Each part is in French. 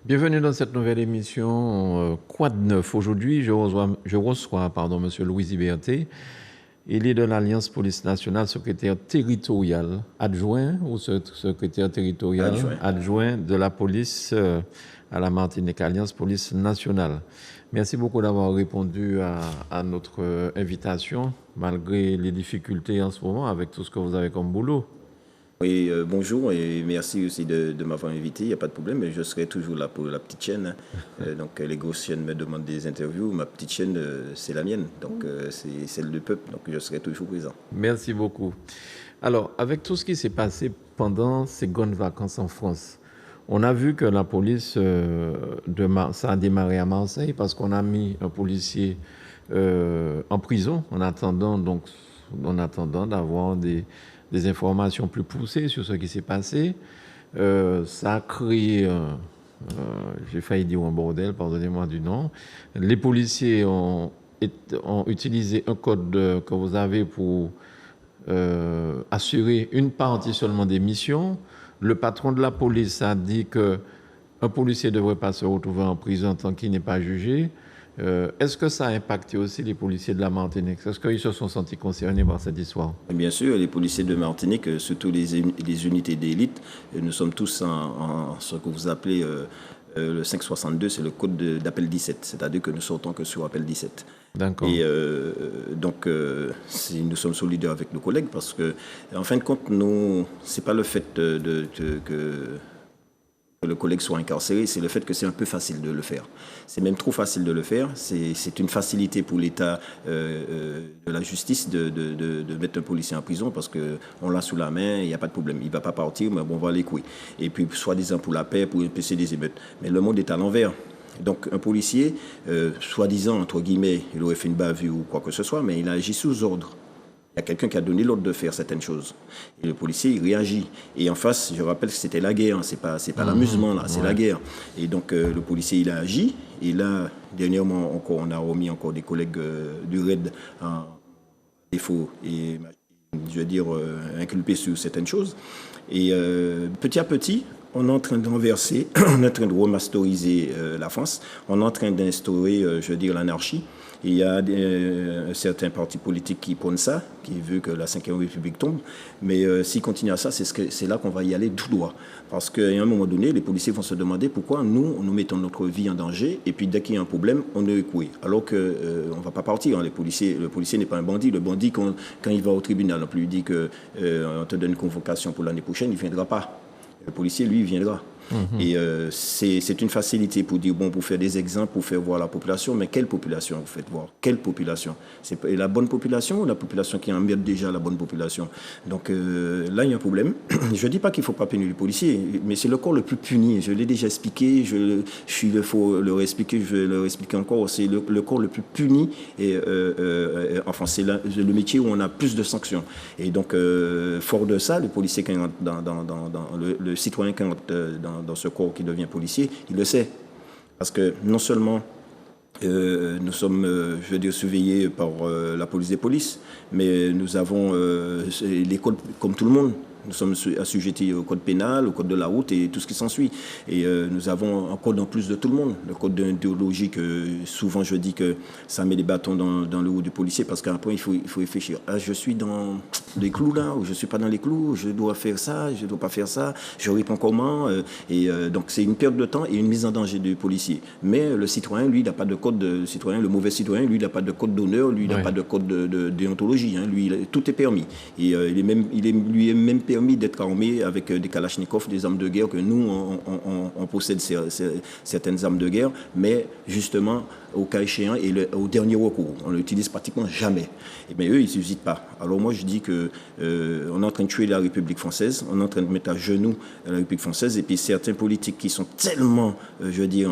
Bienvenue dans cette nouvelle émission Quoi de neuf? Aujourd'hui, je reçois Monsieur Louis Liberté. Il est de l'Alliance Police Nationale, secrétaire territorial adjoint ou secrétaire territorial Adjoint. adjoint de la police à la Martinique, Alliance Police Nationale. Merci beaucoup d'avoir répondu à notre invitation, malgré les difficultés en ce moment avec tout ce que vous avez comme boulot. Oui, bonjour et merci aussi de m'avoir invité. Il n'y a pas de problème, mais je serai toujours là pour la petite chaîne. Donc, les grosses chaînes me demandent des interviews. Ma petite chaîne, c'est la mienne. Donc, c'est celle du peuple. Donc, je serai toujours présent. Merci beaucoup. Alors, avec tout ce qui s'est passé pendant ces grandes vacances en France, on a vu que la police, ça a démarré à Marseille parce qu'on a mis un policier en prison en attendant d'avoir des informations plus poussées sur ce qui s'est passé. Ça a créé, j'ai failli dire un bordel, pardonnez-moi du nom. Les policiers ont utilisé un code que vous avez pour assurer une partie seulement des missions. Le patron de la police a dit qu'un policier ne devrait pas se retrouver en prison tant qu'il n'est pas jugé. Est-ce que ça a impacté aussi les policiers de la Martinique? Est-ce qu'ils se sont sentis concernés par cette histoire? Bien sûr, les policiers de Martinique, surtout les unités d'élite, nous sommes tous en ce que vous appelez le 562, c'est le code d'appel 17, c'est-à-dire que nous sortons que sur appel 17. D'accord. Et donc, nous sommes solidaires avec nos collègues parce que, en fin de compte, c'est pas le fait que le collègue soit incarcéré, c'est le fait que c'est un peu facile de le faire. C'est même trop facile de le faire. C'est une facilité pour l'État de la justice de mettre un policier en prison parce qu'on l'a sous la main, il n'y a pas de problème. Il ne va pas partir, mais bon, on va l'écouer. Et puis, soi-disant pour la paix, pour empêcher des émeutes. Mais le monde est à l'envers. Donc, un policier, soi-disant, entre guillemets, il aurait fait une bavure ou quoi que ce soit, mais il a agi sous ordre. Il y a quelqu'un qui a donné l'ordre de faire certaines choses. Et le policier, il réagit. Et en face, je rappelle que c'était la guerre. C'est pas l'amusement, là. C'est la guerre. Et donc, le policier, il a agi. Et là, dernièrement, encore, on a remis encore des collègues du RAID en défaut et, je veux dire, inculpés sur certaines choses. Et petit à petit, on est en train de renverser, on est en train de remasteriser la France. On est en train d'instaurer, je veux dire, l'anarchie. Il y a certains partis politiques qui prônent ça, qui veulent que la Ve République tombe. Mais s'ils continuent à ça, c'est là qu'on va y aller tout droit. Parce qu'à un moment donné, les policiers vont se demander pourquoi nous mettons notre vie en danger. Et puis dès qu'il y a un problème, on est écoué. Alors qu'on ne va pas partir. Hein. Le policier n'est pas un bandit. Le bandit, quand il va au tribunal, on lui dit qu'on te donne une convocation pour l'année prochaine, il ne viendra pas. Le policier, lui, il viendra. Et c'est une facilité pour dire, bon, pour faire des exemples, pour faire voir la population, mais quelle population vous faites voir? Quelle population? C'est la bonne population ou la population qui emmerde déjà la bonne population? Donc là, il y a un problème. Je ne dis pas qu'il ne faut pas punir les policiers, mais c'est le corps le plus puni. Je l'ai déjà expliqué, il faut le réexpliquer, je vais le réexpliquer encore. C'est le corps le plus puni, et enfin, c'est le métier où on a plus de sanctions. Et donc, fort de ça, le policier, quand il rentre le citoyen qui rentre dans ce corps qui devient policier, il le sait. Parce que non seulement nous sommes, je veux dire, surveillés par la police des polices, mais nous avons les codes comme tout le monde. Nous sommes assujettis au code pénal, au code de la route et tout ce qui s'ensuit. Et nous avons un code en plus de tout le monde. Le code déontologique, souvent je dis que ça met des bâtons dans le haut du policier parce qu'après il faut réfléchir. Ah, je suis dans les clous là, ou je ne suis pas dans les clous, je dois faire ça, je ne dois pas faire ça, je réponds comment. Donc c'est une perte de temps et une mise en danger du policier. Mais le citoyen, lui, il n'a pas de code de citoyen. Le mauvais citoyen, lui, il n'a pas de code d'honneur, lui, il n'a pas de code de déontologie. Hein. Lui, tout est permis. Et lui est même permis d'être armé avec des kalachnikovs, des armes de guerre, que nous, on possède certaines armes de guerre, mais justement, au cas échéant et au dernier recours. On ne l'utilise pratiquement jamais. Mais eux, ils ne s'hésitent pas. Alors moi, je dis qu'on est en train de tuer la République française, on est en train de mettre à genoux la République française, et puis certains politiques qui sont tellement, je veux dire,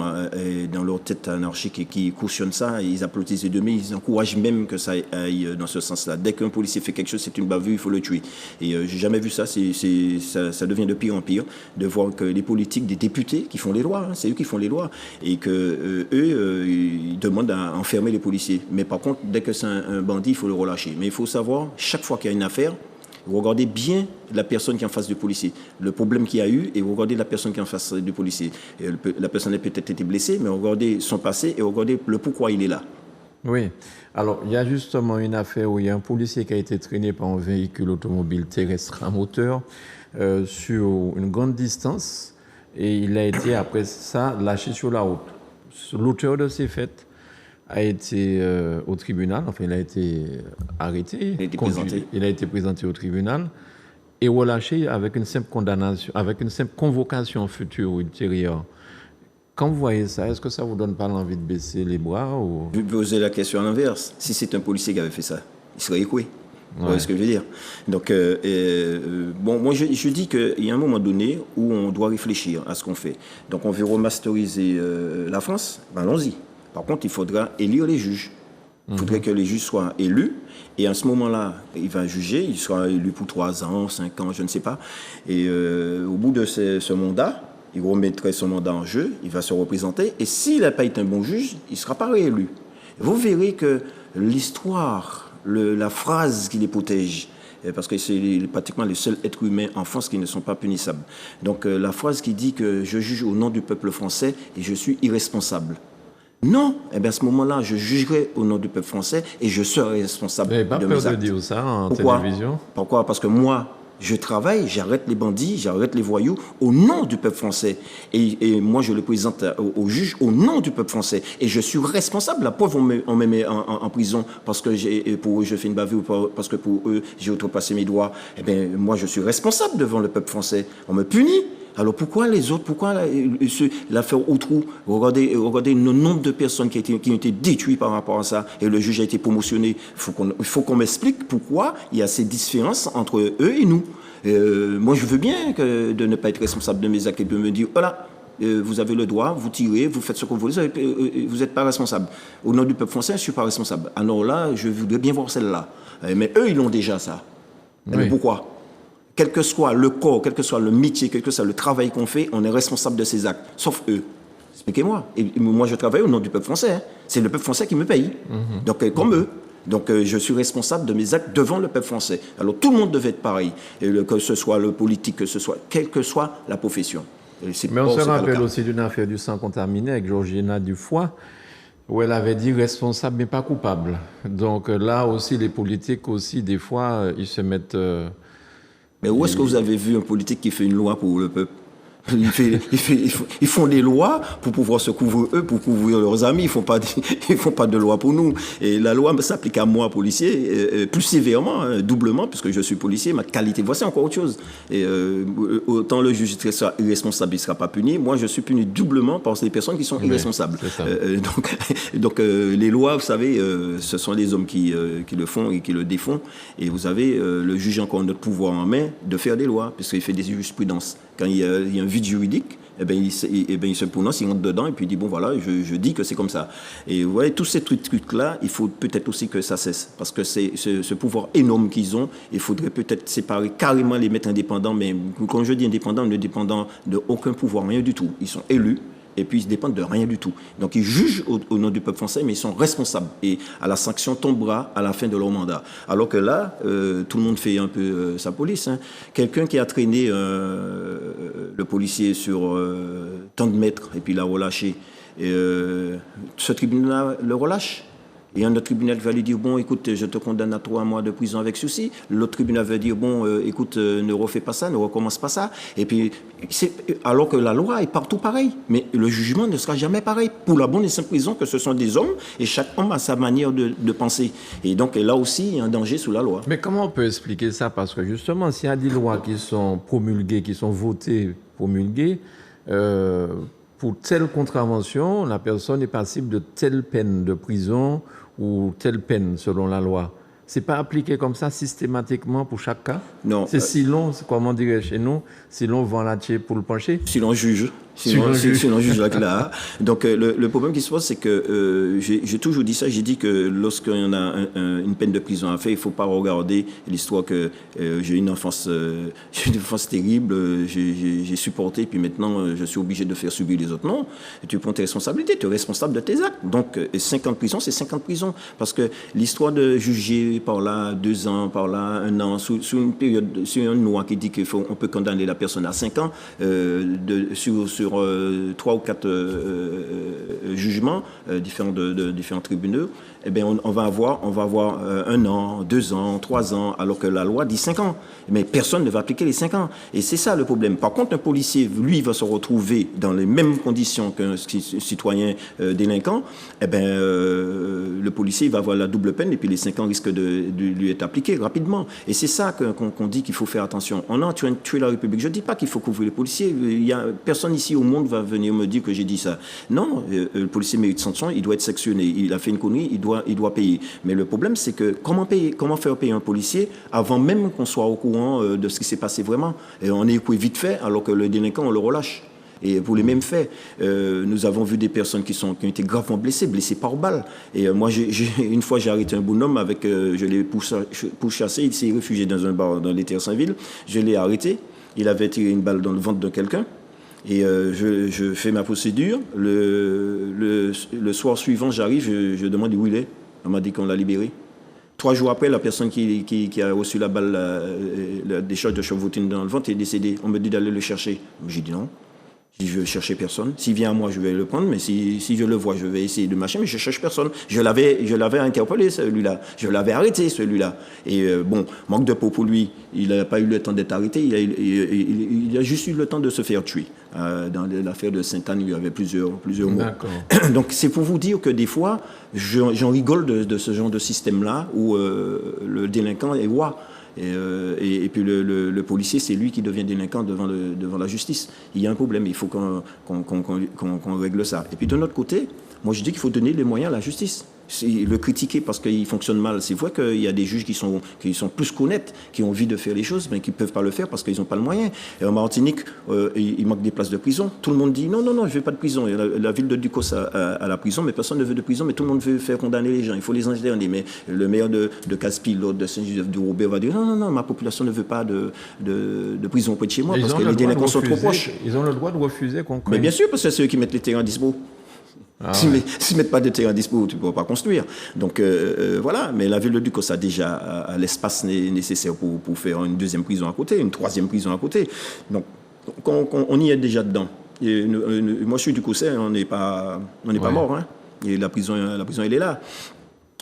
dans leur tête anarchique et qui cautionnent ça, ils applaudissent les deux, mais ils encouragent même que ça aille dans ce sens-là. Dès qu'un policier fait quelque chose, c'est une bavure, il faut le tuer. Et j'ai jamais vu ça. Ça devient de pire en pire de voir que les politiques, des députés qui font les lois, hein, c'est eux qui font les lois, et que ils demandent à enfermer les policiers. Mais par contre, dès que c'est un bandit, il faut le relâcher. Mais il faut savoir, chaque fois qu'il y a une affaire, regardez bien la personne qui est en face du policier, le problème qu'il y a eu, et regardez la personne qui est en face du policier. Et la personne a peut-être été blessée, mais regardez son passé et regardez le pourquoi il est là. Oui. Alors, il y a justement une affaire où il y a un policier qui a été traîné par un véhicule automobile terrestre à moteur sur une grande distance et il a été, après ça, lâché sur la route. L'auteur de ces faits a été au tribunal, enfin, il a été arrêté, il a été présenté au tribunal et relâché avec une simple condamnation, avec une simple convocation future ou ultérieure. Quand vous voyez ça, est-ce que ça ne vous donne pas l'envie de baisser les bras ou... Vous posez la question à l'inverse. Si c'est un policier qui avait fait ça, il serait écoué. Vous voyez ce que je veux dire? Donc, bon, moi, je dis qu'il y a un moment donné où on doit réfléchir à ce qu'on fait. Donc, on veut remasteriser la France, ben, allons-y. Par contre, il faudra élire les juges. Il faudrait que les juges soient élus. Et à ce moment-là, il va juger. Il sera élu pour 3 ans, 5 ans, je ne sais pas. Et au bout de ce mandat, il remettrait son mandat en jeu, il va se représenter, et s'il n'a pas été un bon juge, il ne sera pas réélu. Vous verrez que l'histoire, la phrase qui les protège, parce que c'est pratiquement les seuls êtres humains en France qui ne sont pas punissables. Donc la phrase qui dit que je juge au nom du peuple français et je suis irresponsable. Non, eh bien à ce moment-là, je jugerai au nom du peuple français et je serai responsable de mes actes. Vous n'avez pas peur de dire ça en télévision? Pourquoi? Parce que moi, je travaille, j'arrête les bandits, j'arrête les voyous au nom du peuple français. Et moi, je le présente au juge au nom du peuple français. Et je suis responsable. La preuve, on me met en prison parce que pour eux, je fais une bavure, parce que pour eux, j'ai outrepassé mes droits. Eh bien, moi, je suis responsable devant le peuple français. On me punit. Alors pourquoi les autres, pourquoi l'affaire Outrou, regardez le nombre de personnes qui ont été détruites par rapport à ça, et le juge a été promotionné. Il faut qu'on m'explique pourquoi il y a ces différences entre eux et nous. Moi, je veux bien de ne pas être responsable de mes actes et de me dire, voilà, vous avez le droit, vous tirez, vous faites ce que vous voulez, vous n'êtes pas responsable. Au nom du peuple français, je ne suis pas responsable. Alors là, je voudrais bien voir celle-là. Mais eux, ils l'ont déjà, ça. Oui. Mais pourquoi ? Quel que soit le corps, quel que soit le métier, quel que soit le travail qu'on fait, on est responsable de ces actes, sauf eux. Expliquez-moi. Et moi, je travaille au nom du peuple français. Hein. C'est le peuple français qui me paye. Donc, comme eux. Donc, je suis responsable de mes actes devant le peuple français. Alors, tout le monde devait être pareil. Et que ce soit le politique, quelle que soit la profession. Mais on se rappelle aussi d'une affaire du sang contaminé avec Georgina Dufoy, où elle avait dit responsable mais pas coupable. Donc, là aussi, les politiques aussi, des fois, ils se mettent... Mais où est-ce que vous avez vu un politique qui fait une loi pour le peuple? Ils font des lois pour pouvoir se couvrir eux, pour couvrir leurs amis. Ils font pas de loi pour nous. Et la loi s'applique à moi, policier, plus sévèrement, hein, doublement, puisque je suis policier. Ma qualité, voici encore autre chose. Et autant le juge sera irresponsable, il ne sera pas puni. Moi, je suis puni doublement par ces personnes qui sont irresponsables. Donc, les lois, vous savez, ce sont les hommes qui le font et qui le défont. Et vous avez le juge encore notre pouvoir en main de faire des lois, puisqu'il fait des jurisprudences. Quand il y a un vide juridique, il se prononce, il rentre dedans et puis il dit, bon voilà, je dis que c'est comme ça. Et vous voyez, tous ces trucs-là, il faut peut-être aussi que ça cesse. Parce que c'est ce pouvoir énorme qu'ils ont, il faudrait peut-être séparer, carrément les mettre indépendants. Mais quand je dis indépendants, ne dépendant de aucun pouvoir, rien du tout. Ils sont élus. Et puis, ils dépendent de rien du tout. Donc, ils jugent au nom du peuple français, mais ils sont responsables. Et la sanction tombera à la fin de leur mandat. Alors que là, tout le monde fait un peu sa police. Hein. Quelqu'un qui a traîné le policier sur tant de mètres et puis l'a relâché, ce tribunal le relâche. Et un autre tribunal va lui dire, bon, écoute, je te condamne à 3 mois de prison avec ceci. L'autre tribunal va dire, bon, écoute, ne refais pas ça, ne recommence pas ça. Et puis, alors que la loi est partout pareille. Mais le jugement ne sera jamais pareil. Pour la bonne et simple raison que ce sont des hommes et chaque homme a sa manière de penser. Et donc, là aussi, il y a un danger sous la loi. Mais comment on peut expliquer ça? Parce que justement, s'il y a des lois qui sont promulguées, qui sont votées, promulguées, pour telle contravention, la personne est passible de telle peine de prison ou telle peine selon la loi. C'est pas appliqué comme ça systématiquement pour chaque cas? Non. C'est si long, comment dirais-je chez nous, si l'on vend la tchè pour le pencher? Si l'on juge. Sinon, juge là. Donc, le problème qui se pose, c'est que j'ai toujours dit ça. J'ai dit que lorsqu'on a une peine de prison à faire, il ne faut pas regarder l'histoire que j'ai une enfance terrible, j'ai supporté, puis maintenant, je suis obligé de faire subir les autres. Non, tu prends tes responsabilités, tu es responsable de tes actes. Donc, 5 ans de prison, c'est 5 ans de prison. Parce que l'histoire de juger par là 2 ans, par là 1 an, sous une période, sur une loi qui dit qu'on peut condamner la personne à 5 ans, sur 3 ou 4 jugements différents de différents tribunaux, eh bien, on va avoir 1 an, 2 ans, 3 ans, alors que la loi dit 5 ans. Mais personne ne va appliquer les 5 ans. Et c'est ça le problème. Par contre, un policier, lui, va se retrouver dans les mêmes conditions qu'un citoyen délinquant. Eh bien, le policier va avoir la double peine et puis les 5 ans risquent de lui être appliqués rapidement. Et c'est ça qu'on dit qu'il faut faire attention. On a tué la République. Je ne dis pas qu'il faut couvrir les policiers. Il y a personne ici au monde va venir me dire que j'ai dit ça. Non, le policier mérite sanction, il doit être sanctionné. Il a fait une connerie, il doit payer. Mais le problème, c'est que comment faire payer un policier avant même qu'on soit au courant de ce qui s'est passé vraiment. Et on est écoué vite fait, alors que le délinquant, on le relâche. Et pour les mêmes faits, nous avons vu des personnes qui ont été gravement blessées par balle. Et moi, une fois, j'ai arrêté un bonhomme je l'ai pourchassé, il s'est réfugié dans un bar dans les Terres-Saint-Ville. Je l'ai arrêté, il avait tiré une balle dans le ventre de quelqu'un. Et je fais ma procédure. Le soir suivant, j'arrive, je demande où il est. On m'a dit qu'on l'a libéré. 3 jours après, la personne qui a reçu la balle, la décharge de chevrotine dans le ventre est décédée. On me dit d'aller le chercher. J'ai dit non. Je veux chercher personne. S'il vient à moi, je vais le prendre, mais si je le vois, je vais essayer de marcher, mais je cherche personne. Je l'avais interpellé, celui-là. Je l'avais arrêté, celui-là. Et manque de peau pour lui, il n'a pas eu le temps d'être arrêté. Il a juste eu le temps de se faire tuer. Dans l'affaire de Sainte-Anne, il y avait plusieurs morts. Donc, c'est pour vous dire que des fois, j'en rigole de ce genre de système-là où le délinquant est roi. Et puis le policier, c'est lui qui devient délinquant devant la justice. Il y a un problème, il faut qu'on règle ça. Et puis de notre côté, moi je dis qu'il faut donner les moyens à la justice. Le critiquer parce qu'il fonctionne mal. C'est vrai qu'il y a des juges qui sont plus qu'honnêtes, qui ont envie de faire les choses, mais qui ne peuvent pas le faire parce qu'ils n'ont pas le moyen. Et en Martinique, il manque des places de prison. Tout le monde dit non, je ne veux pas de prison. La ville de Ducos a la prison, mais personne ne veut de prison, mais tout le monde veut faire condamner les gens. Il faut les interner. Mais le maire de Casse-Pied, l'autre de Saint-Joseph-du-Robert va dire non, ma population ne veut pas de prison près de chez moi parce que les délinquants sont trop proches. Ils ont le droit de refuser qu'on crée. Mais bien sûr, parce que c'est eux qui mettent les terrains dispo. S'ils ne mettent pas de terrain dispo, tu ne pourras pas construire. Donc voilà, mais la ville de Ducos a déjà l'espace nécessaire pour faire une 2e prison à côté, une 3e prison à côté. Donc on y est déjà dedans. Et moi je suis Ducosais, on n'est pas mort. Hein. Et la prison elle est là.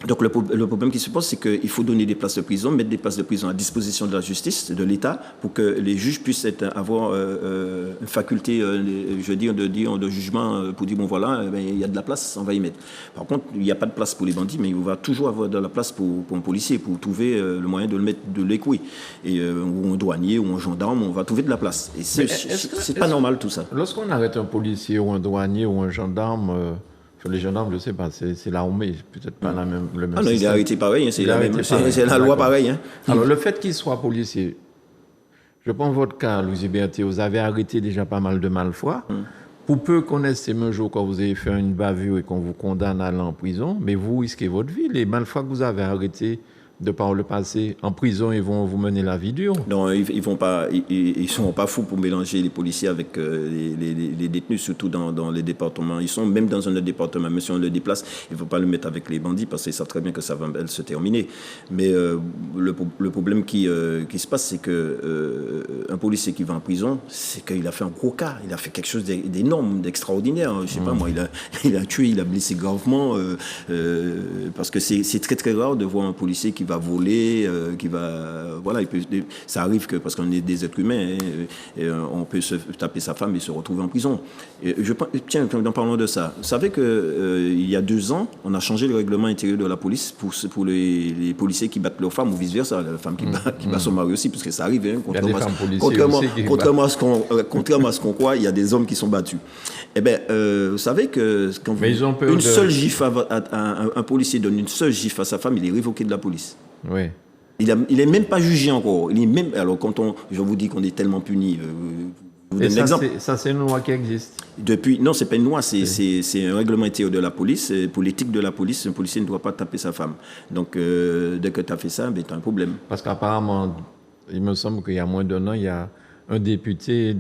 Donc le problème qui se pose, c'est qu'il faut donner des places de prison, mettre des places de prison à disposition de la justice, de l'État, pour que les juges puissent avoir une faculté, de jugement pour dire, bon voilà, il y a de la place, on va y mettre. Par contre, il n'y a pas de place pour les bandits, mais il va toujours avoir de la place pour un policier, pour trouver le moyen de l'écouer. Ou un douanier, ou un gendarme, on va trouver de la place. Et c'est pas normal tout ça. Lorsqu'on arrête un policier, ou un douanier, ou un gendarme... les gendarmes, je ne sais pas, c'est l'armée, peut-être pas le même non, système. il est arrêté pareil, c'est la loi pareille. Hein. Alors, le fait qu'il soit policier, je prends votre cas, Louis Berthier, vous avez arrêté déjà pas mal de malfrats. Pour peu qu'on estime un jour quand vous avez fait une bavure et qu'on vous condamne à aller en prison, mais vous risquez votre vie. Les malfrats que vous avez arrêtés de par le passé, en prison, ils vont vous mener la vie dure. Non, ils vont pas, ils sont pas fous pour mélanger les policiers avec les détenus, surtout dans les départements. Ils sont même dans un autre département, même si on le déplace, il ne faut pas le mettre avec les bandits parce qu'ils savent très bien que ça va se terminer. Mais le problème qui se passe, c'est que un policier qui va en prison, c'est qu'il a fait un gros cas, il a fait quelque chose d'énorme, d'extraordinaire. Je sais pas moi, il a tué, il a blessé gravement, parce que c'est très très rare de voir un policier qui va voler, voilà, ça arrive que parce qu'on est des êtres humains, on peut se taper sa femme et se retrouver en prison. Tiens, en parlant de ça, vous savez que il y a 2 ans, on a changé le règlement intérieur de la police pour les policiers qui battent leurs femmes ou vice versa, la femme qui bat son mari aussi, parce que ça arrive. Hein, contrairement à ce qu'on croit, il y a des hommes qui sont battus. Eh bien, vous savez que quand une seule gifle un policier donne une seule gifle à sa femme, il est révoqué de la police. Oui. Il est même pas jugé encore. Alors quand je vous dis qu'on est tellement puni, Je vous donne un exemple. Ça, c'est une loi qui existe. Non, c'est pas une loi, c'est un règlement intérieur de la police. Pour l'éthique de la police, un policier ne doit pas taper sa femme. Donc, dès que tu as fait ça, ben, tu as un problème. Parce qu'apparemment, il me semble qu'il y a moins d'un an, il y a un député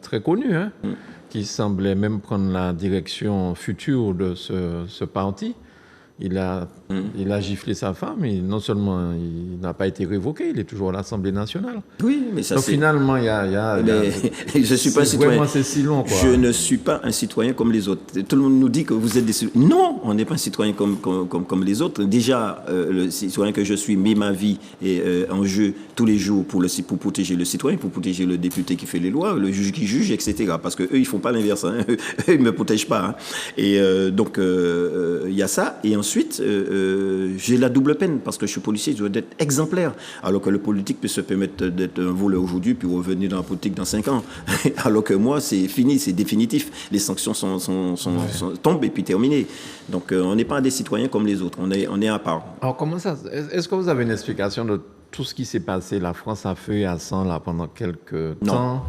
très connu, hein, qui semblait même prendre la direction future de ce parti. Il a giflé sa femme et non seulement il n'a pas été révoqué, il est toujours à l'Assemblée nationale. Oui, mais ça donc finalement, je suis pas un citoyen. Vraiment, c'est si long, quoi. Je ne suis pas un citoyen comme les autres. Tout le monde nous dit que vous êtes des citoyens. Non, on n'est pas un citoyen comme les autres. Déjà, le citoyen que je suis met ma vie en jeu tous les jours pour protéger le citoyen, pour protéger le député qui fait les lois, le juge qui juge, etc. Parce que eux, ils font pas l'inverse. Hein. Eux, ils me protègent pas. Hein. Et donc, il y a ça. Et ensuite, j'ai la double peine parce que je suis policier, je dois être exemplaire. Alors que le politique peut se permettre d'être un voleur aujourd'hui puis revenir dans la politique dans 5 ans. Alors que moi, c'est fini, c'est définitif. Les sanctions tombent et puis terminées. Donc, on n'est pas des citoyens comme les autres. On est à part. Alors, comment ça? Est-ce que vous avez une explication de tout ce qui s'est passé, la France à feu et à sang là, pendant quelques temps?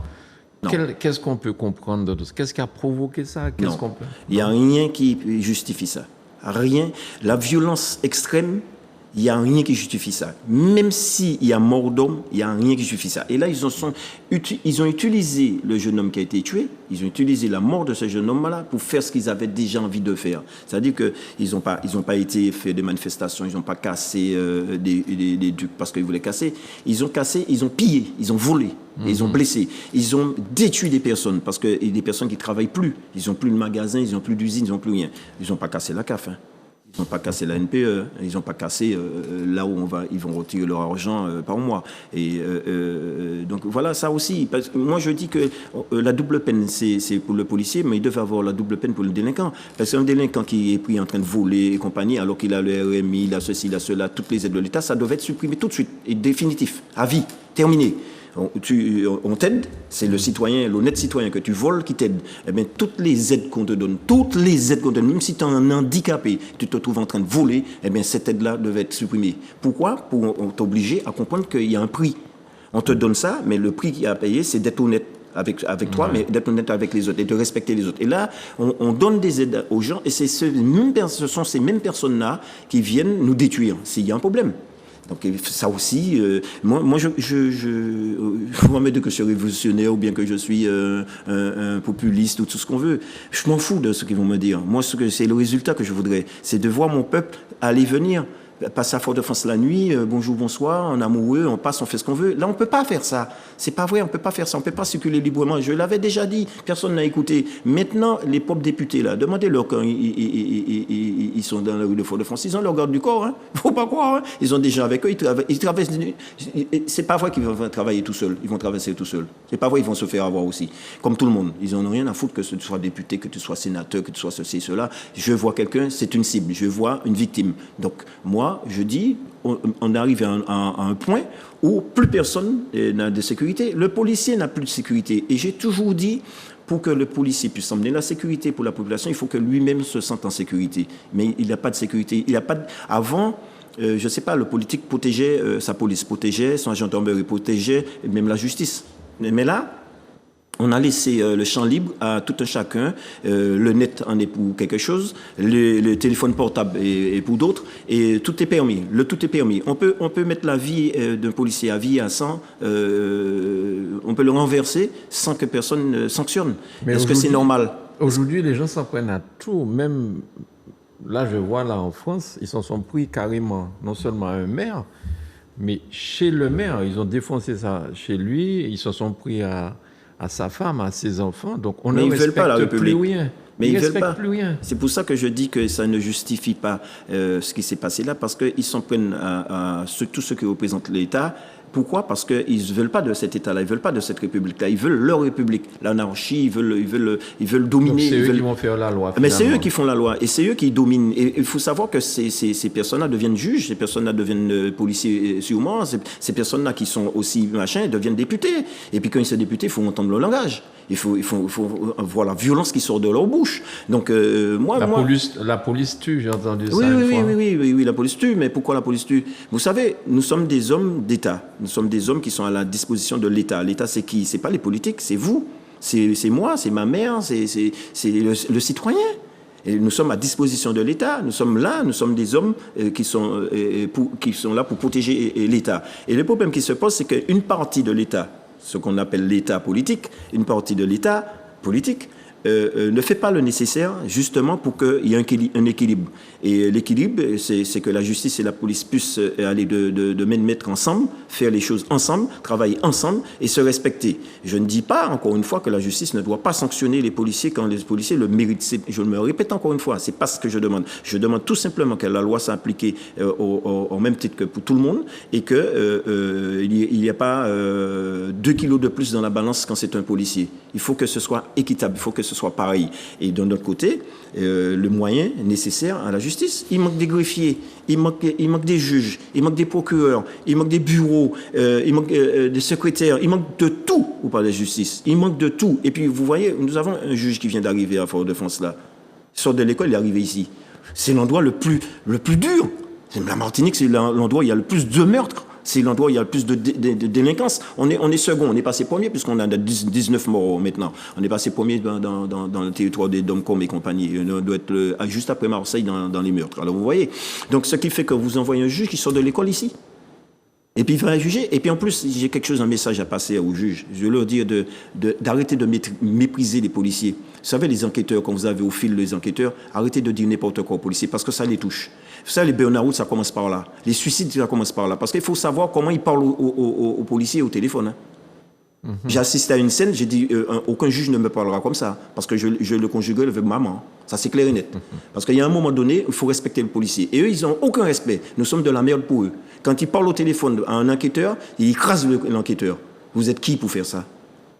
Qu'est-ce qu'on peut comprendre de tout ça? Qu'est-ce qui a provoqué ça? Il n'y a rien qui justifie ça. Rien. La violence extrême, il n'y a rien qui justifie ça. Même s'il y a mort d'homme, il n'y a rien qui justifie ça. Et là, ils ont utilisé le jeune homme qui a été tué, ils ont utilisé la mort de ce jeune homme-là pour faire ce qu'ils avaient déjà envie de faire. C'est-à-dire qu'ils n'ont pas été fait des manifestations, ils n'ont pas cassé des trucs parce qu'ils voulaient casser. Ils ont cassé, ils ont pillé, ils ont volé. Ils ont blessé, ils ont détruit des personnes parce qu'il y a des personnes qui ne travaillent plus. Ils n'ont plus de magasin, ils n'ont plus d'usine, ils n'ont plus rien. Ils n'ont pas cassé la CAF, hein. Ils n'ont pas cassé la NPE, ils n'ont pas cassé là où ils vont retirer leur argent par mois. Et donc voilà, ça aussi. Parce que moi, je dis que la double peine, c'est pour le policier, mais il devait avoir la double peine pour le délinquant. Parce qu'un délinquant qui est pris en train de voler et compagnie, alors qu'il a le RMI, il a ceci, il a cela, toutes les aides de l'État, ça devait être supprimé tout de suite et définitif, à vie, terminé. On t'aide, c'est le citoyen, l'honnête citoyen que tu voles qui t'aide. Eh bien, toutes les aides qu'on te donne, même si tu es un handicapé, tu te trouves en train de voler, eh bien, cette aide-là devait être supprimée. Pourquoi? Pour t'obliger à comprendre qu'il y a un prix. On te donne ça, mais le prix qu'il y a à payer, c'est d'être honnête avec toi, mais d'être honnête avec les autres et de respecter les autres. Et là, on donne des aides aux gens et ce sont ces mêmes personnes-là qui viennent nous détruire s'il y a un problème. Donc ça aussi, moi on va me dire que je suis révolutionnaire ou bien que je suis un populiste ou tout ce qu'on veut. Je m'en fous de ce qu'ils vont me dire. Moi, c'est le résultat que je voudrais, c'est de voir mon peuple aller venir. Passer à Fort-de-France la nuit, bonjour, bonsoir, en amoureux, on passe, on fait ce qu'on veut. Là, on ne peut pas faire ça. C'est pas vrai, on ne peut pas faire ça. On ne peut pas circuler librement. Je l'avais déjà dit, personne n'a écouté. Maintenant, les pauvres députés, là, demandez-leur quand ils sont dans la rue de Fort-de-France, ils ont leur garde du corps. Il ne faut pas croire. Hein. Ils ont déjà avec eux, ils traversent. C'est pas vrai qu'ils vont travailler tout seuls. Ils vont traverser tout seuls. C'est pas vrai, ils vont se faire avoir aussi. Comme tout le monde. Ils n'en ont rien à foutre que tu sois député, que tu sois sénateur, que tu sois ceci, cela. Je vois quelqu'un, c'est une cible. Je vois une victime. Donc, moi, je dis, on arrive à un point où plus personne n'a de sécurité. Le policier n'a plus de sécurité. Et j'ai toujours dit, pour que le policier puisse emmener la sécurité pour la population, il faut que lui-même se sente en sécurité. Mais il n'a pas de sécurité. Avant, je ne sais pas, le politique protégeait sa police, protégeait son gendarmerie, protégeait même la justice. Mais là, on a laissé le champ libre à tout un chacun. Le net en est pour quelque chose, le téléphone portable est pour d'autres, et tout est permis. Tout est permis. On peut mettre la vie d'un policier à vie à 100, on peut le renverser sans que personne ne sanctionne. Est-ce que c'est normal? Aujourd'hui, les gens s'en prennent à tout. Même là, je vois là en France, ils s'en sont pris carrément, non seulement à un maire, mais chez le maire, ils ont défoncé ça chez lui, ils s'en sont pris à sa femme, à ses enfants. Donc on ne respecte plus rien. Mais ils ne veulent pas. C'est pour ça que je dis que ça ne justifie pas ce qui s'est passé là, parce qu'ils s'en prennent à tout ce qui représente l'État. Pourquoi? Parce qu'ils ne veulent pas de cet État-là, ils ne veulent pas de cette République-là, ils veulent leur République, l'anarchie, ils veulent dominer. C'est eux qui vont faire la loi. Mais c'est eux qui font la loi et c'est eux qui dominent. Et il faut savoir que ces personnes-là deviennent juges, ces personnes-là deviennent policiers sûrement, ces personnes-là qui sont aussi deviennent députés. Et puis quand ils sont députés, il faut entendre leur langage. Il faut voir la violence qui sort de leur bouche. Donc, la police tue, j'ai entendu ça une fois. Oui, la police tue, mais pourquoi la police tue? Vous savez, nous sommes des hommes d'État. Nous sommes des hommes qui sont à la disposition de l'État. L'État, c'est qui? C'est pas les politiques, c'est vous. C'est moi, c'est ma mère, c'est le citoyen. Et nous sommes à disposition de l'État, nous sommes là, nous sommes des hommes qui sont là pour protéger l'État. Et le problème qui se pose, c'est qu'une partie de l'État, ce qu'on appelle l'État politique, une partie de l'État politique, ne fait pas le nécessaire justement pour qu'il y ait un équilibre. Et l'équilibre, c'est que la justice et la police puissent aller de mettre ensemble, faire les choses ensemble, travailler ensemble et se respecter. Je ne dis pas, encore une fois, que la justice ne doit pas sanctionner les policiers quand les policiers le méritent. Je me répète encore une fois, c'est pas ce que je demande. Je demande tout simplement que la loi soit appliquée au même titre que pour tout le monde et qu'il n'y a pas 2 kilos de plus dans la balance quand c'est un policier. Il faut que ce soit équitable, il faut que ce soit pareil. Et d'un autre côté, le moyen nécessaire à la justice. Il manque des greffiers, il manque des juges, il manque des procureurs, il manque des bureaux, il manque des secrétaires, il manque de tout au palais de justice. Il manque de tout. Et puis, vous voyez, nous avons un juge qui vient d'arriver à Fort-de-France, là. Il sort de l'école, il est arrivé ici. C'est l'endroit le plus dur. La Martinique, c'est l'endroit où il y a le plus de meurtres. C'est l'endroit où il y a le plus de délinquance. On est second, on est passé premier, puisqu'on a 19 morts maintenant. On est passé premier dans le territoire des Domcom et compagnie. On doit être juste après Marseille dans les meurtres. Alors vous voyez. Donc ce qui fait que vous envoyez un juge qui sort de l'école ici. Et puis il va juger. Et puis en plus, j'ai quelque chose, un message à passer aux juges. Je veux leur dire d'arrêter de mépriser les policiers. Vous savez, les enquêteurs, quand vous avez au fil les enquêteurs, arrêtez de dire n'importe quoi aux policiers parce que ça les touche. Vous savez, les burn-out, ça commence par là. Les suicides, ça commence par là. Parce qu'il faut savoir comment ils parlent aux policiers au téléphone. Hein. J'ai assisté à une scène, j'ai dit aucun juge ne me parlera comme ça parce que je le conjuguais avec maman. Ça, c'est clair et net. Parce qu'il y a un moment donné, il faut respecter le policier. Et eux, ils n'ont aucun respect. Nous sommes de la merde pour eux. Quand ils parlent au téléphone à un enquêteur, ils écrasent l'enquêteur. Vous êtes qui pour faire ça?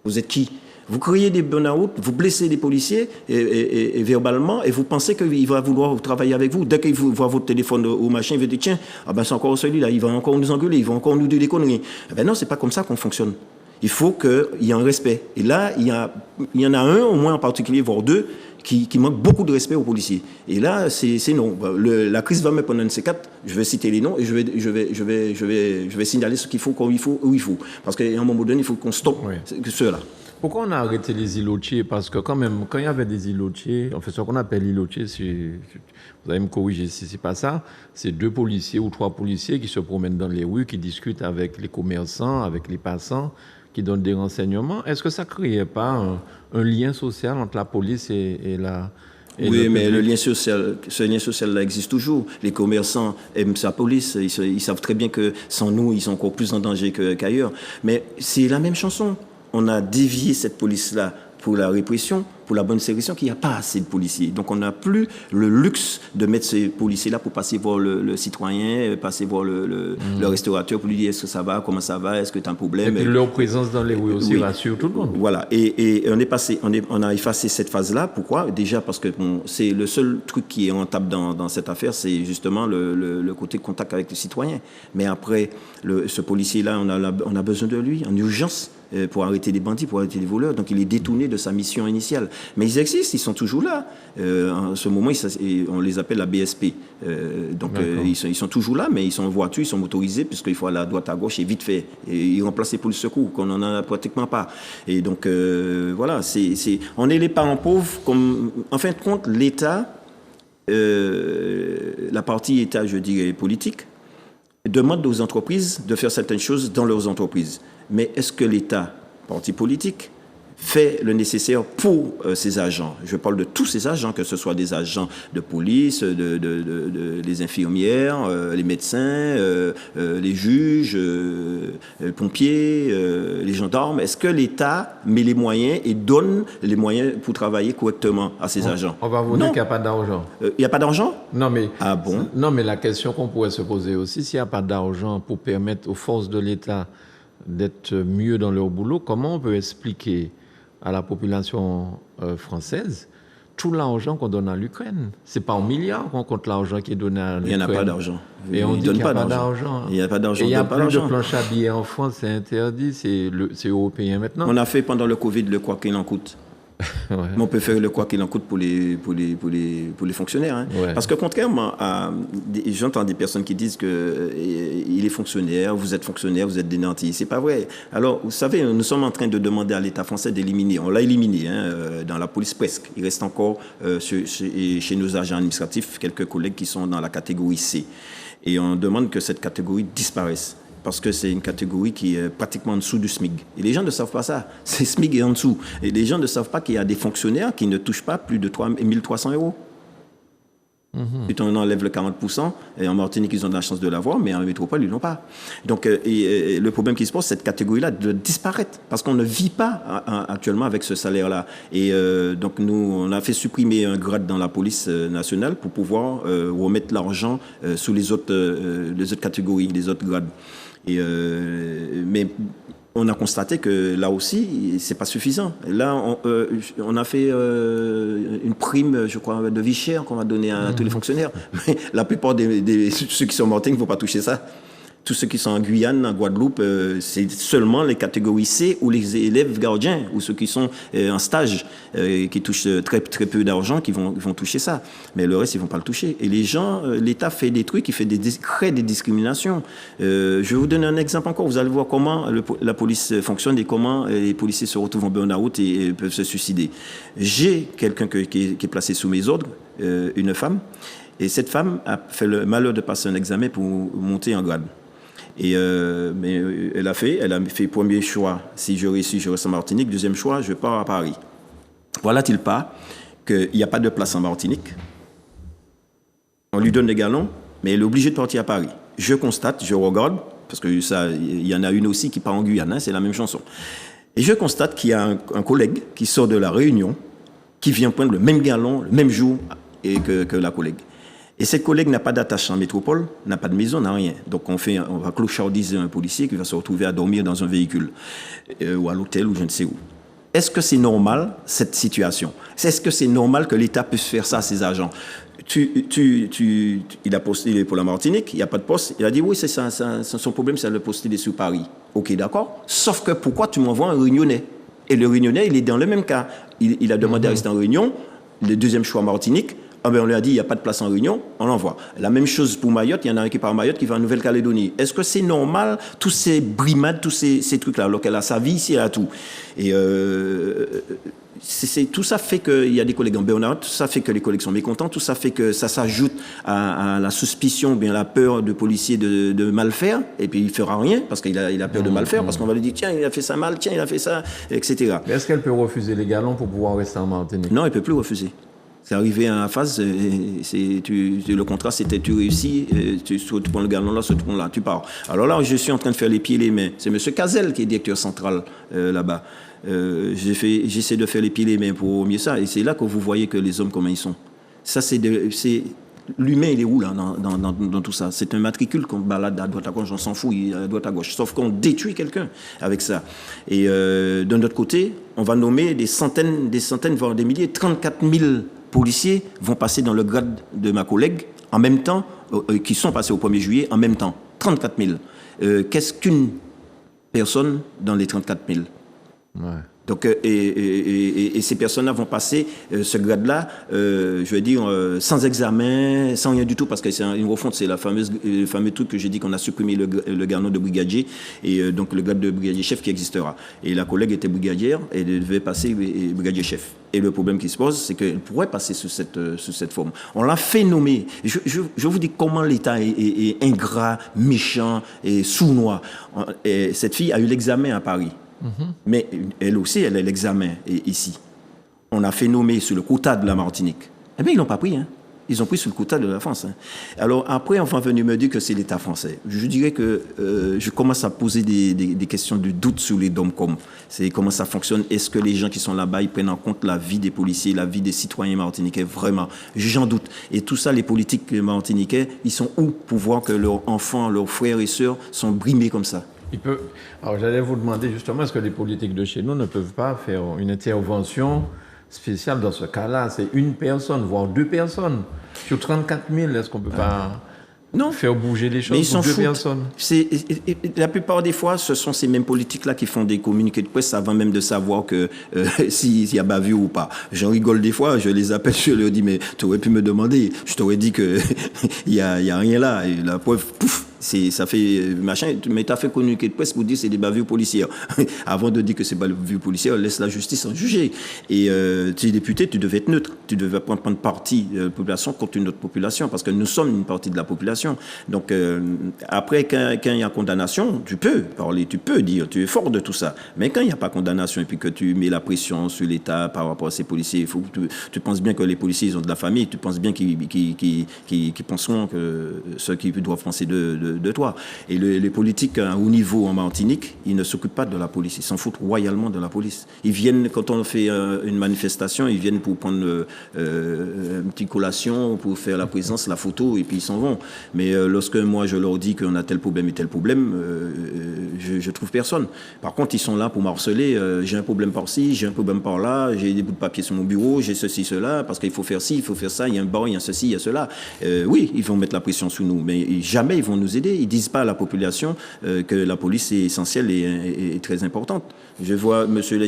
Vous êtes qui? Vous créez des burn-out, vous blessez les policiers et verbalement, et vous pensez qu'il va vouloir travailler avec vous. Dès qu'il voit votre téléphone au machin, il va dire tiens, c'est encore celui-là, il va encore nous engueuler, il va encore nous dire des conneries. Non, c'est pas comme ça qu'on fonctionne. Il faut qu'il y ait un respect. Et là, il y en a un, au moins en particulier, voire deux, qui manque beaucoup de respect aux policiers. Et là, c'est non. La crise va mettre pendant une C4, je vais citer les noms et je vais signaler ce qu'il faut, quand il faut, où il faut. Parce qu'à un moment donné, il faut qu'on stoppe ceux-là. Pourquoi on a arrêté les îlotiers? Parce que quand même, quand il y avait des îlotiers, en fait, ce qu'on appelle îlotiers, vous allez me corriger si c'est pas ça, c'est 2 policiers ou 3 policiers qui se promènent dans les rues, qui discutent avec les commerçants, avec les passants, qui donnent des renseignements. Est-ce que ça ne créait pas un lien social entre la police et la... Oui, mais le lien social, ce lien social-là existe toujours. Les commerçants aiment sa police, ils savent très bien que sans nous, ils sont encore plus en danger qu'ailleurs. Mais c'est la même chanson. On a dévié cette police-là pour la répression, pour la bonne sélection, qu'il n'y a pas assez de policiers. Donc on n'a plus le luxe de mettre ces policiers-là pour passer voir le citoyen, passer voir le restaurateur pour lui dire est-ce que ça va, comment ça va, est-ce que tu as un problème. Et puis leur présence dans les rues aussi rassure tout le monde. Voilà, et on a effacé cette phase-là. Pourquoi? Déjà parce que c'est le seul truc qui est rentable dans cette affaire, c'est justement le côté contact avec le citoyen. Mais après, ce policier-là, on a besoin de lui en urgence pour arrêter les bandits, pour arrêter les voleurs. Donc il est détourné de sa mission initiale. Mais ils existent, ils sont toujours là. En ce moment, on les appelle la BSP. Ils sont toujours là, mais ils sont en voiture, ils sont motorisés, puisqu'il faut aller à droite, à gauche, et vite fait. Et ils remplacent les polices secours, qu'on n'en a pratiquement pas. Et donc, voilà, on est les parents pauvres. En fin de compte, l'État, la partie État, je dirais, politique, demande aux entreprises de faire certaines choses dans leurs entreprises. Mais est-ce que l'État, parti politique, fait le nécessaire pour ses agents? Je parle de tous ces agents, que ce soit des agents de police, les infirmières, les médecins, les juges, les pompiers, les gendarmes. Est-ce que l'État met les moyens et donne les moyens pour travailler correctement à ses agents? On va vous dire qu'il n'y a pas d'argent. Il n'y a pas d'argent? Non, mais, ah bon? Non, mais la question qu'on pourrait se poser aussi, s'il n'y a pas d'argent pour permettre aux forces de l'État d'être mieux dans leur boulot, comment on peut expliquer à la population française tout l'argent qu'on donne à l'Ukraine. C'est pas en milliards qu'on compte l'argent qui est donné à l'Ukraine. Il n'y en a pas d'argent. Et on dit qu'il n'y a pas d'argent. Il n'y a pas d'argent. Et il n'y a plus de planche à billets en France, c'est interdit, c'est européen maintenant. On a fait pendant le Covid le quoi qu'il en coûte. Ouais. Mais on peut faire le quoi qu'il en coûte pour les fonctionnaires. Hein. Ouais. Parce que contrairement à... J'entends des personnes qui disent qu'il est fonctionnaire, vous êtes des nantis. C'est pas vrai. Alors, vous savez, nous sommes en train de demander à l'État français d'éliminer. On l'a éliminé dans la police presque. Il reste encore chez nos agents administratifs quelques collègues qui sont dans la catégorie C. Et on demande que cette catégorie disparaisse. Parce que c'est une catégorie qui est pratiquement en dessous du SMIC. Et les gens ne savent pas ça. C'est SMIC et en dessous. Et les gens ne savent pas qu'il y a des fonctionnaires qui ne touchent pas plus de 3 300 €. Puis on enlève le 40%, et en Martinique, ils ont de la chance de l'avoir, mais en métropole, ils ne l'ont pas. Donc, le problème qui se pose, cette catégorie-là doit disparaître, parce qu'on ne vit pas actuellement avec ce salaire-là. Et donc, nous, on a fait supprimer un grade dans la police nationale pour pouvoir remettre l'argent sous les autres catégories, les autres grades. Mais on a constaté que là aussi, c'est pas suffisant. Là, on a fait une prime, je crois, de vie chère qu'on va donner à tous les fonctionnaires. Mais la plupart de ceux qui sont morts, il ne faut pas toucher ça. Tous ceux qui sont en Guyane, en Guadeloupe, c'est seulement les catégories C ou les élèves gardiens ou ceux qui sont en stage qui touchent très peu d'argent qui vont toucher ça. Mais le reste, ils ne vont pas le toucher. Et les gens, l'État fait des trucs, crée des discriminations. Je vais vous donner un exemple encore. Vous allez voir comment la police fonctionne et comment les policiers se retrouvent en burn-out et peuvent se suicider. J'ai quelqu'un qui est placé sous mes ordres, une femme, et cette femme a fait le malheur de passer un examen pour monter en grade. Et mais elle a fait premier choix, si je réussis, je reste en Martinique. Deuxième choix, je pars à Paris. Voilà-t-il pas qu'il n'y a pas de place en Martinique. On lui donne des galons, mais elle est obligée de partir à Paris. Je constate, je regarde, parce que ça, il y en a une aussi qui part en Guyane, hein, c'est la même chanson. Et je constate qu'il y a un collègue qui sort de la Réunion, qui vient prendre le même galon, le même jour que la collègue. Et cette collègue n'a pas d'attache en métropole, n'a pas de maison, n'a rien. Donc on va clochardiser un policier qui va se retrouver à dormir dans un véhicule ou à l'hôtel ou je ne sais où. Est-ce que c'est normal, cette situation? Est-ce que c'est normal que l'État puisse faire ça à ses agents? Il a postulé pour la Martinique, il n'y a pas de poste. Il a dit oui, c'est ça, son problème, c'est de le postuler sur Paris. Ok, d'accord. Sauf que pourquoi tu m'envoies un Réunionnais? Et le Réunionnais, il est dans le même cas. Il a demandé à rester en Réunion, le deuxième choix Martinique. Ah ben on lui a dit, il n'y a pas de place en Réunion, on l'envoie. La même chose pour Mayotte, il y en a un qui part à Mayotte, qui va en Nouvelle-Calédonie. Est-ce que c'est normal, tous ces brimades, tous ces trucs-là, alors qu'elle a sa vie ici, elle a tout. Et tout ça fait qu'il y a des collègues en burn-out, tout ça fait que les collègues sont mécontents, tout ça fait que ça s'ajoute à la suspicion, bien la peur de policiers de mal faire, et puis il ne fera rien, parce qu'il a peur de mal faire, parce qu'on va lui dire, tiens, il a fait ça mal, tiens, il a fait ça, etc. Mais est-ce qu'elle peut refuser les galons pour pouvoir rester en Martinique? Non, elle ne peut plus refuser. C'est arrivé à la phase, le contrat c'était tu réussis, tu prends le galon là, tu prends là, tu pars. Alors là, je suis en train de faire les pieds et les mains. C'est M. Cazel qui est directeur central là-bas. J'essaie de faire les pieds et les mains pour mieux ça. Et c'est là que vous voyez que les hommes, comment ils sont. Ça, l'humain, il est où là dans tout ça? C'est un matricule qu'on balade à droite à gauche, on s'en fout, à droite à gauche. Sauf qu'on détruit quelqu'un avec ça. Et d'un autre côté, on va nommer des centaines, voire des milliers, 34 000 policiers vont passer dans le grade de ma collègue en même temps, qui sont passés au 1er juillet en même temps. 34 000. Qu'est-ce qu'une personne dans les 34 000? Ouais. Donc, et ces personnes-là vont passer ce grade-là, je veux dire, sans examen, sans rien du tout, parce que c'est une refonte, c'est le fameux truc que j'ai dit qu'on a supprimé le galon de brigadier, et donc le grade de brigadier-chef qui existera. Et la collègue était brigadière, et elle devait passer brigadier-chef. Et le problème qui se pose, c'est qu'elle pourrait passer sous cette forme. On l'a fait nommer. Je vous dis comment l'État est ingrat, méchant et sournois. Et cette fille a eu l'examen à Paris. Mais elle aussi, elle a l'examen ici. On a fait nommer sur le quota de la Martinique. Eh bien, ils l'ont pas pris. Hein. Ils ont pris sur le quota de la France. Hein. Alors après, on va venir me dire que c'est l'État français. Je dirais que je commence à poser des questions de doute sur les DOMCOM. C'est comment ça fonctionne. Est-ce que les gens qui sont là-bas, ils prennent en compte la vie des policiers, la vie des citoyens martiniquais? Vraiment, j'en doute. Et tout ça, les politiques martiniquais, ils sont où pour voir que leurs enfants, leurs frères et sœurs sont brimés comme ça? Alors j'allais vous demander justement, est-ce que les politiques de chez nous ne peuvent pas faire une intervention spécial dans ce cas-là. C'est une personne, voire deux personnes. Sur 34 000, est-ce qu'on ne peut pas faire bouger les choses pour deux personnes? La plupart des fois, ce sont ces mêmes politiques-là qui font des communiqués de presse avant même de savoir que s'il y a bavure ou pas. J'en rigole des fois, je les appelle, je leur dis, mais tu aurais pu me demander. Je t'aurais dit qu'il n'y a rien là. Et la preuve, pouf, ça fait machin, mais tu as fait communiqué de presse pour dire que c'est des bavures policières. Avant de dire que c'est pas des bavures policières, laisse la justice en juger. Et tu es député, tu devais être neutre. Tu devais prendre parti de la population contre une autre population, parce que nous sommes une partie de la population. Donc après, quand il y a condamnation, tu peux parler, tu peux dire, tu es fort de tout ça. Mais quand il n'y a pas condamnation et puis que tu mets la pression sur l'État par rapport à ces policiers, il faut que tu penses bien que les policiers ils ont de la famille, tu penses bien qu'ils penseront que ceux qui doivent penser de toi. Et les politiques à haut niveau en Martinique, ils ne s'occupent pas de la police. Ils s'en foutent royalement de la police. Ils viennent, quand on fait une manifestation, ils viennent pour prendre une petite collation, pour faire la présence, la photo, et puis ils s'en vont. Mais lorsque moi je leur dis qu'on a tel problème et tel problème, je trouve personne. Par contre, ils sont là pour m'harceler. J'ai un problème par-ci, j'ai un problème par-là, j'ai des bouts de papier sur mon bureau, j'ai ceci, cela, parce qu'il faut faire ci, il faut faire ça, il y a un banc, il y a ceci, il y a cela. Oui, ils vont mettre la pression sur nous, mais jamais ils vont nous aider. Ils ne disent pas à la population que la police est essentielle et très importante. Je vois monsieur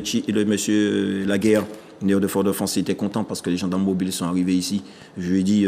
Laguerre, maire de Fort-de-France, était content parce que les gendarmes mobiles sont arrivés ici. Je lui ai dit,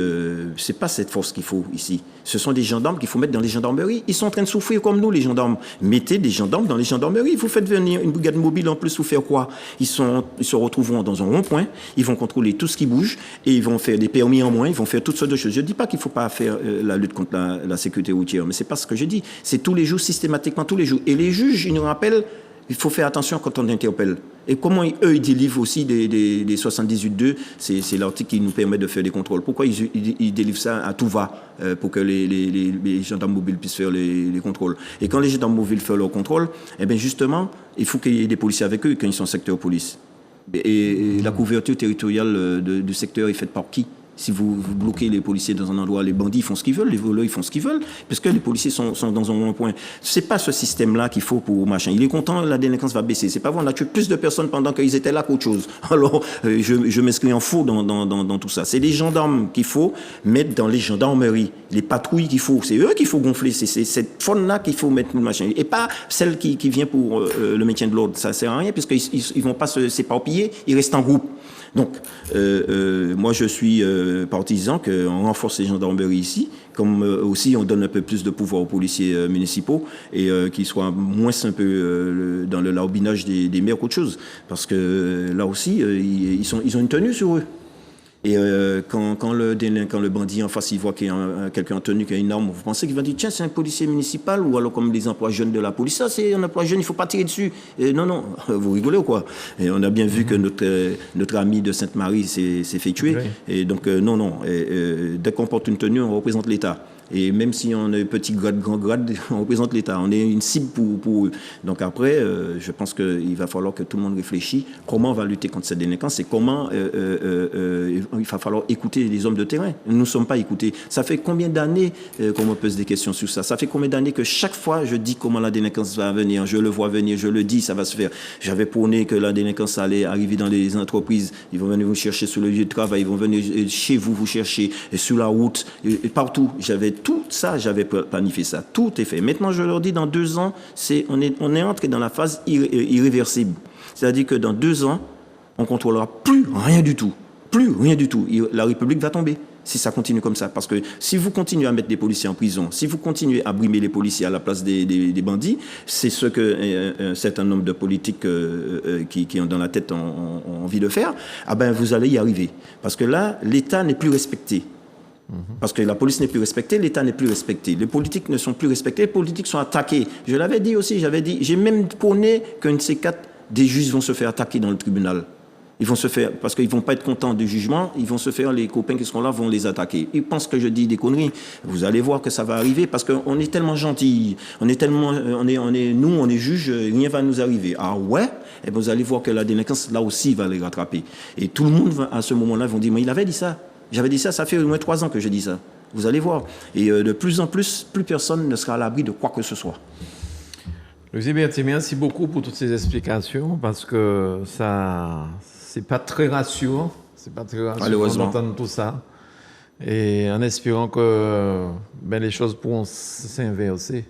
c'est pas cette force qu'il faut ici. Ce sont des gendarmes qu'il faut mettre dans les gendarmeries. Ils sont en train de souffrir comme nous, les gendarmes. Mettez des gendarmes dans les gendarmeries. Vous faites venir une brigade mobile en plus, vous faire quoi? Ils se retrouveront dans un rond-point, ils vont contrôler tout ce qui bouge et ils vont faire des permis en moins, ils vont faire toutes sortes de choses. Je ne dis pas qu'il ne faut pas faire la lutte contre la sécurité routière, mais ce n'est pas ce que je dis. C'est tous les jours, systématiquement, tous les jours. Et les juges, ils nous rappellent, il faut faire attention quand on interpelle. Et comment eux, ils délivrent aussi des 78.2, c'est l'article qui nous permet de faire des contrôles. Pourquoi ils délivrent ça à tout va pour que les gendarmes mobiles puissent faire les contrôles? Et quand les gendarmes mobiles font leurs contrôles, eh bien justement, il faut qu'il y ait des policiers avec eux quand ils sont secteur police. Et la couverture territoriale du secteur est faite par qui? Si vous bloquez les policiers dans un endroit, les bandits font ce qu'ils veulent, les voleurs ils font ce qu'ils veulent, parce que les policiers sont dans un point. C'est pas ce système-là qu'il faut pour machin. Il est content, la délinquance va baisser. C'est pas vrai, on a tué plus de personnes pendant qu'ils étaient là qu'autre chose. Alors, je m'inscris en faux dans tout ça. C'est les gendarmes qu'il faut mettre dans les gendarmeries, les patrouilles qu'il faut. C'est eux qu'il faut gonfler. C'est cette faune-là qu'il faut mettre machin. Et pas celle qui vient pour le maintien de l'ordre. Ça sert à rien, puisqu'ils vont pas s'éparpiller, ils restent en groupe. Donc, moi, je suis partisan qu'on renforce les gendarmeries ici, comme aussi on donne un peu plus de pouvoir aux policiers municipaux et qu'ils soient moins un peu dans le larbinage des maires qu'autre chose. Parce que là aussi, ils ont une tenue sur eux. Et quand le bandit en face, il voit qu'il y a quelqu'un en tenue qui a une arme, vous pensez qu'il va dire tiens, c'est un policier municipal, ou alors comme les emplois jeunes de la police, ça c'est un emploi jeune, il ne faut pas tirer dessus. Et non, vous rigolez ou quoi? Et on a bien vu que notre ami de Sainte-Marie s'est fait tuer. Oui. Et donc non. Dès qu'on porte une tenue, on représente l'État. Et même si on est petit grade, grand grade, on représente l'État. On est une cible pour eux. Donc après, je pense qu'il va falloir que tout le monde réfléchisse comment on va lutter contre cette délinquance et comment il va falloir écouter les hommes de terrain. Nous ne sommes pas écoutés. Ça fait combien d'années qu'on me pose des questions sur ça? Ça fait combien d'années que chaque fois je dis comment la délinquance va venir? Je le vois venir, je le dis, ça va se faire. J'avais prôné que la délinquance allait arriver dans les entreprises. Ils vont venir vous chercher sur le lieu de travail, ils vont venir chez vous chercher, et sur la route, et partout. Tout ça, j'avais planifié ça. Tout est fait. Maintenant, je leur dis, dans 2 ans, on est entré dans la phase irréversible. C'est-à-dire que dans 2 ans, on ne contrôlera plus rien du tout. Plus rien du tout. La République va tomber si ça continue comme ça. Parce que si vous continuez à mettre des policiers en prison, si vous continuez à brimer les policiers à la place des bandits, c'est ce qu'un certain nombre de politiques qui ont dans la tête ont envie de faire, ah ben vous allez y arriver. Parce que là, l'État n'est plus respecté. Parce que la police n'est plus respectée, l'État n'est plus respecté. Les politiques ne sont plus respectés, les politiques sont attaqués. Je l'avais dit aussi, j'ai même prôné qu'un de ces 4, des juges vont se faire attaquer dans le tribunal. Ils vont se faire, parce qu'ils ne vont pas être contents du jugement, ils vont se faire, les copains qui seront là vont les attaquer. Ils pensent que je dis des conneries. Vous allez voir que ça va arriver parce qu'on est tellement gentils, on est juges, rien va nous arriver. Ah ouais? Et bien vous allez voir que la délinquance, là aussi, va les rattraper. Et tout le monde, à ce moment-là, vont dire, mais il avait dit ça. J'avais dit ça, ça fait au moins 3 ans que je dis ça. Vous allez voir. Et de plus en plus, plus personne ne sera à l'abri de quoi que ce soit. Louis Berthier, merci beaucoup pour toutes ces explications parce que c'est pas très rassurant. C'est pas très rassurant Malheureusement. d'entendre tout ça. Et en espérant que les choses pourront s'inverser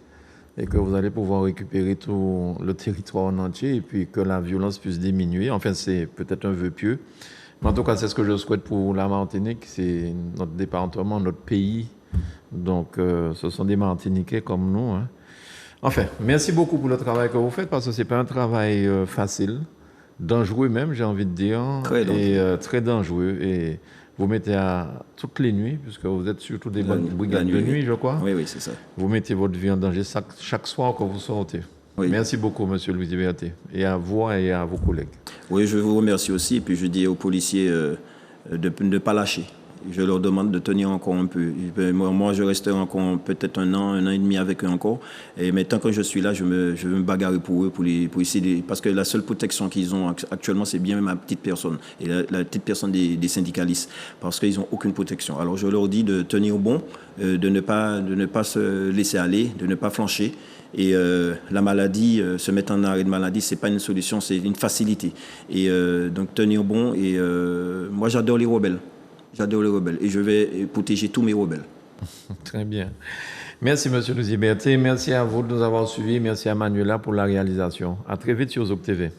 et que vous allez pouvoir récupérer tout le territoire en entier et puis que la violence puisse diminuer. Enfin, c'est peut-être un vœu pieux. Mais en tout cas, c'est ce que je souhaite pour la Martinique. C'est notre département, notre pays. Donc, ce sont des Martiniquais comme nous, hein. Enfin, merci beaucoup pour le travail que vous faites parce que ce n'est pas un travail facile, dangereux même, j'ai envie de dire, Très dangereux. et très dangereux. Et vous mettez à toutes les nuits, puisque vous êtes surtout des brigades de nuit, je crois. Oui, c'est ça. Vous mettez votre vie en danger chaque soir que vous sortez. Oui. Merci beaucoup, monsieur Louis Liberté, et à vous et à vos collègues. Oui, je vous remercie aussi. Et puis je dis aux policiers de ne pas lâcher. Je leur demande de tenir encore un peu. Moi, je resterai encore peut-être un an et demi avec eux encore. Mais tant que je suis là, je vais me bagarrer pour eux, pour essayer parce que la seule protection qu'ils ont actuellement, c'est bien ma petite personne et la petite personne des syndicalistes, parce qu'ils n'ont aucune protection. Alors je leur dis de tenir bon, de ne pas se laisser aller, de ne pas flancher. Et la maladie, se mettre en arrêt de maladie, c'est pas une solution, c'est une facilité. Et donc tenir bon. Et moi, j'adore les rebelles. J'adore les rebelles et je vais protéger tous mes rebelles. Très bien. Merci, monsieur Louis Liberté. Merci à vous de nous avoir suivis. Merci à Manuela pour la réalisation. À très vite sur Zouk TV.